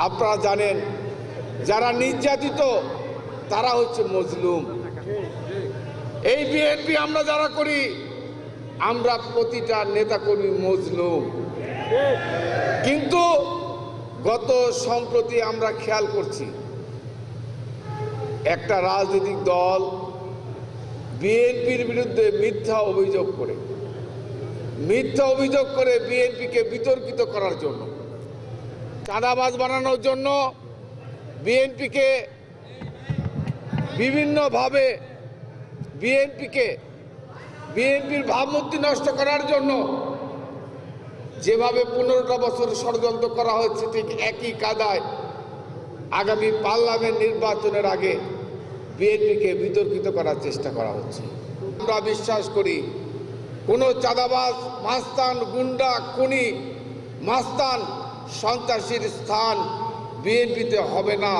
আপনারা জানেন যারা নির্যাতিত তারা হচ্ছে মজলুম। এই বিএনপি আমরা যারা করি আমরা প্রতিটা নেতাকর্মী মজলুম। কিন্তু গত সম্প্রতি আমরা খেয়াল করছি একটা রাজনৈতিক দল বিএনপির বিরুদ্ধে মিথ্যা অভিযোগ করে বিএনপিকে বিতর্কিত করার জন্য, চাঁদাবাজ বানানোর জন্য, বিএনপিকে বিভিন্নভাবে বিএনপির ভাবমূর্তি নষ্ট করার জন্য যেভাবে 15টা বছর ষড়যন্ত্র করা হচ্ছে, ঠিক একই কায়দায় আগামী পার্লামেন্ট নির্বাচনের আগে বিএনপিকে বিতর্কিত করার চেষ্টা করা হচ্ছে। আমরা বিশ্বাস করি কোনো চাঁদাবাজ, মাস্তান, গুন্ডা, খুনি, মাস্তান, সন্ত্রাসীর স্থান বিএনপিতে হবে না।